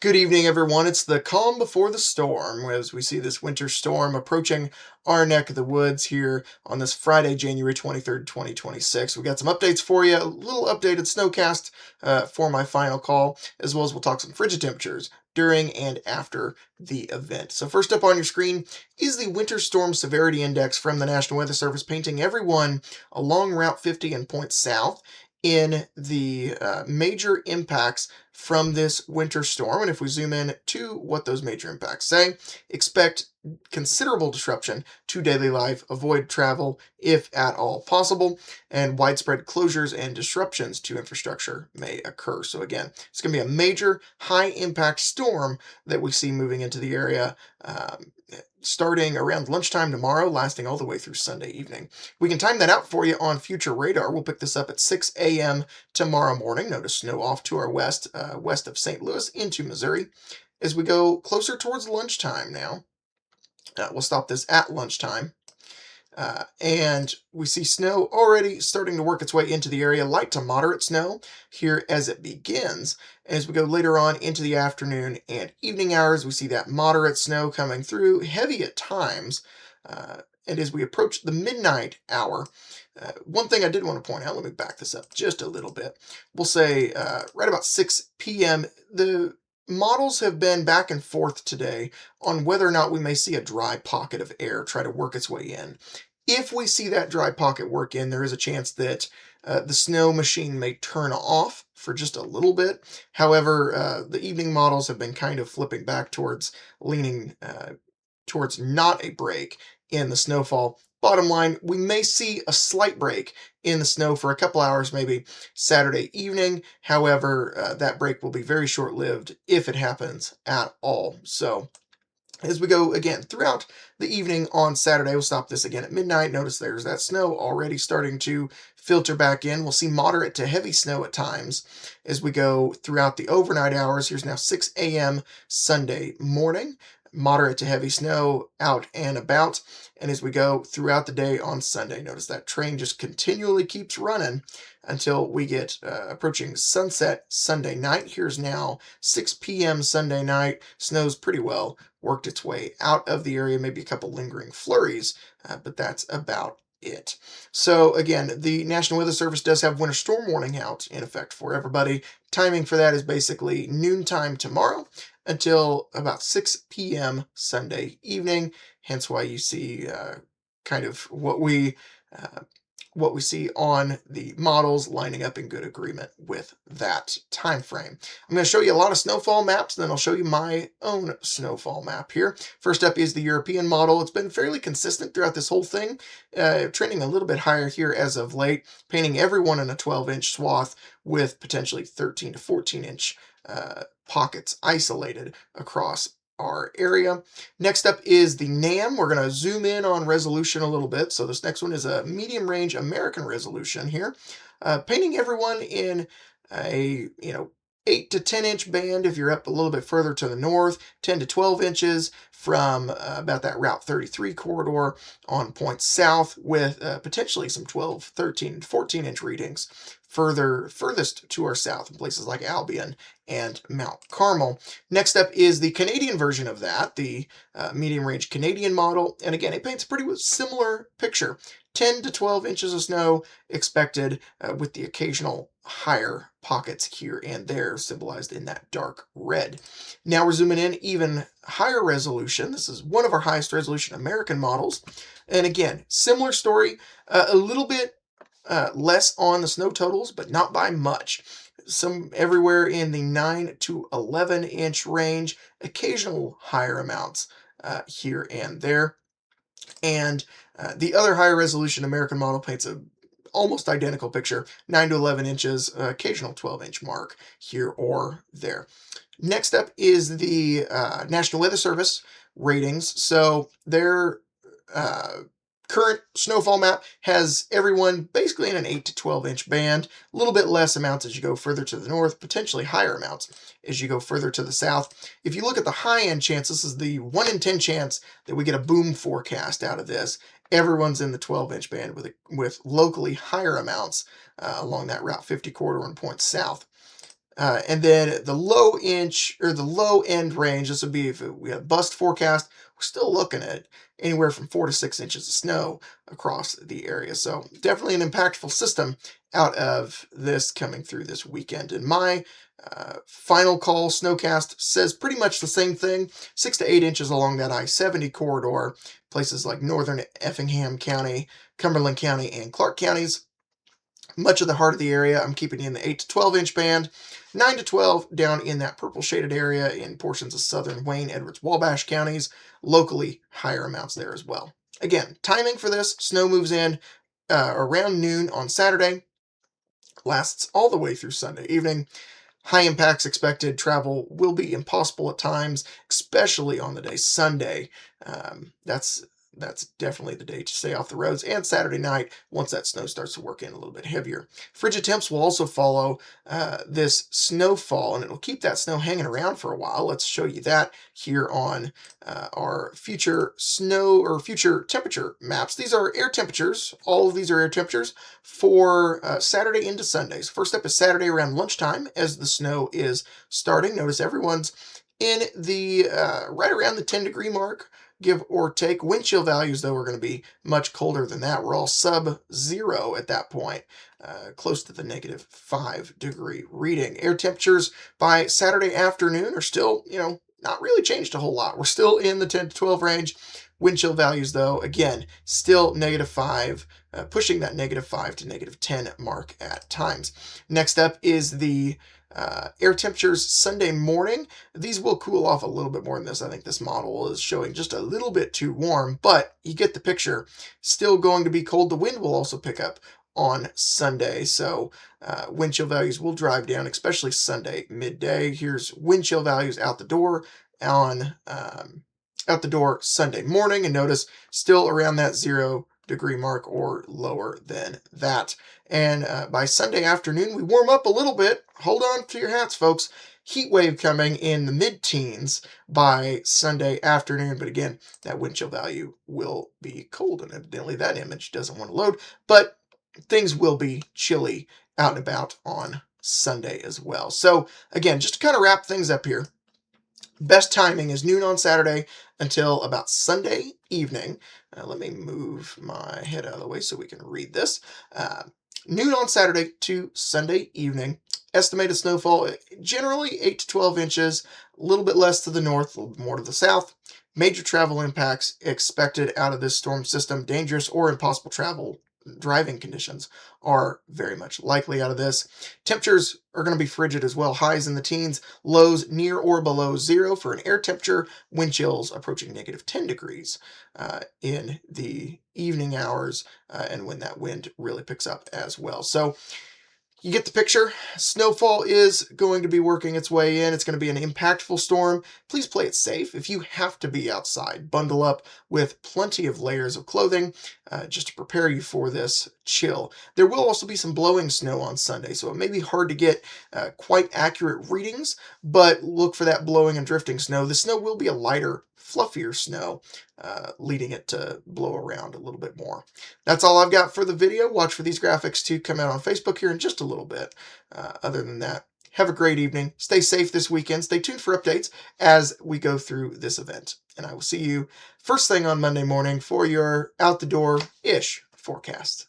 Good evening, everyone. It's the calm before the storm as we see this winter storm approaching our neck of the woods here on this Friday, January 23rd, 2026. We got some updates for you, a little updated snowcast for my final call, as well as we'll talk some frigid temperatures during and after the event. So, first up on your screen is the Winter Storm Severity Index from the National Weather Service, painting everyone along Route 50 and points south in the major impacts from this winter storm. And if we zoom in to what those major impacts say, expect considerable disruption to daily life, avoid travel if at all possible, and widespread closures and disruptions to infrastructure may occur. So again, it's going to be a major high impact storm that we see moving into the area starting around lunchtime tomorrow, lasting all the way through Sunday evening. We can time that out for you on future radar. We'll pick this up at 6 a.m. tomorrow morning. Notice snow off to our west, west of St. Louis into Missouri. As we go closer towards lunchtime now, we'll stop this at lunchtime. And we see snow already starting to work its way into the area, light to moderate snow here as it begins. As we go later on into the afternoon and evening hours, we see that moderate snow coming through, heavy at times. And as we approach the midnight hour, one thing I did want to point out, let me back this up just a little bit. We'll say right about 6 p.m., the models have been back and forth today on whether or not we may see a dry pocket of air try to work its way in. If we see that dry pocket work in, there is a chance that the snow machine may turn off for just a little bit. However, the evening models have been kind of flipping back towards leaning towards not a break in the snowfall. Bottom line, we may see a slight break in the snow for a couple hours, maybe Saturday evening. However, that break will be very short-lived if it happens at all. So as we go again throughout the evening on Saturday, we'll stop this again at midnight. Notice there's that snow already starting to filter back in. We'll see moderate to heavy snow at times as we go throughout the overnight hours. Here's now 6 a.m. Sunday morning. Moderate to heavy snow out and about. And as we go throughout the day on Sunday, notice that train just continually keeps running until we get approaching sunset Sunday night. Here's now 6 p.m. Sunday night. Snow's pretty well worked its way out of the area, maybe a couple lingering flurries, but that's about it. So again, the National Weather Service does have winter storm warning out in effect for everybody. Timing for that is basically noontime tomorrow until about 6 p.m. Sunday evening. Hence why you see kind of what we see on the models lining up in good agreement with that time frame. I'm going to show you a lot of snowfall maps, then I'll show you my own snowfall map here. First up is the European model. It's been fairly consistent throughout this whole thing, trending a little bit higher here as of late, painting everyone in a 12-inch swath with potentially 13 to 14-inch pockets isolated across our area. Next up is the NAM. We're going to zoom in on resolution a little bit. So this next one is a medium range American resolution here, painting everyone in a 8 to 10 inch band if you're up a little bit further to the north, 10 to 12 inches from about that Route 33 corridor on points south, with potentially some 12, 13, 14 inch readings furthest to our south in places like Albion and Mount Carmel. Next up is the Canadian version of that, the medium range Canadian model. And again, it paints a pretty similar picture. 10 to 12 inches of snow expected, with the occasional higher pockets here and there symbolized in that dark red. Now we're zooming in even higher resolution. This is one of our highest resolution American models. And again, similar story, a little bit less on the snow totals, but not by much. Some everywhere in the 9 to 11 inch range, occasional higher amounts here and there. And the other higher resolution American model paints a almost identical picture, 9 to 11 inches, occasional 12-inch mark here or there. Next up is the National Weather Service ratings. So their current snowfall map has everyone basically in an 8 to 12 inch band, a little bit less amounts as you go further to the north, potentially higher amounts as you go further to the south. If you look at the high end chance, this is the 1 in 10 chance that we get a boom forecast out of this. Everyone's in the 12-inch band with locally higher amounts along that Route 50 corridor and points south. And then the low inch or the low end range, this would be if we have bust forecast, we're still looking at anywhere from 4 to 6 inches of snow across the area. So definitely an impactful system out of this coming through this weekend. And my final call snowcast says pretty much the same thing, 6 to 8 inches along that I-70 corridor, places like northern Effingham County, Cumberland County, and Clark counties. Much of the heart of the area, I'm keeping in the 8 to 12 inch band, 9 to 12 down in that purple shaded area in portions of southern Wayne, Edwards, Wabash counties, locally higher amounts there as well. Again, timing for this, snow moves in around noon on Saturday, lasts all the way through Sunday evening. High impacts expected. Travel will be impossible at times, especially on the day Sunday. That's definitely the day to stay off the roads. And Saturday night, once that snow starts to work in a little bit heavier. Frigid temps will also follow this snowfall, and it'll keep that snow hanging around for a while. Let's show you that here on our future snow or future temperature maps. These are air temperatures. All of these are air temperatures for Saturday into Sundays. First up is Saturday around lunchtime as the snow is starting. Notice everyone's in the right around the 10-degree mark, give or take. Wind chill values, though, are going to be much colder than that. We're all sub-zero at that point, close to the -5-degree reading. Air temperatures by Saturday afternoon are still, not really changed a whole lot. We're still in the 10 to 12 range. Wind chill values, though, again, still -5, pushing that -5 to -10 mark at times. Next up is the air temperatures Sunday morning. These will cool off a little bit more than this. I think this model is showing just a little bit too warm, but you get the picture. Still going to be cold. The wind will also pick up on Sunday, so wind chill values will drive down, especially Sunday midday. Here's wind chill values out the door on out the door Sunday morning, and notice still around that 0-degree mark or lower than that. And by Sunday afternoon, we warm up a little bit. Hold on to your hats, folks. Heat wave coming in the mid-teens by Sunday afternoon. But again, that wind chill value will be cold, and evidently that image doesn't want to load. But things will be chilly out and about on Sunday as well. So again, just to kind of wrap things up here, best timing is noon on Saturday until about Sunday evening. Let me move my head out of the way so we can read this. Noon on Saturday to Sunday evening. Estimated snowfall, generally 8 to 12 inches, a little bit less to the north, a little more to the south. Major travel impacts expected out of this storm system. Dangerous or impossible driving conditions are very much likely out of this. Temperatures are going to be frigid as well. Highs in the teens, lows near or below 0 for an air temperature. Wind chills approaching -10 degrees in the evening hours and when that wind really picks up as well. So you get the picture. Snowfall is going to be working its way in. It's going to be an impactful storm. Please play it safe. If you have to be outside, bundle up with plenty of layers of clothing just to prepare you for this chill. There will also be some blowing snow on Sunday, so it may be hard to get quite accurate readings, but look for that blowing and drifting snow. The snow will be a lighter, fluffier snow, leading it to blow around a little bit more. That's all I've got for the video. Watch for these graphics to come out on Facebook here in just a little bit. Other than that, have a great evening. Stay safe this weekend. Stay tuned for updates as we go through this event. And I will see you first thing on Monday morning for your out-the-door-ish forecast.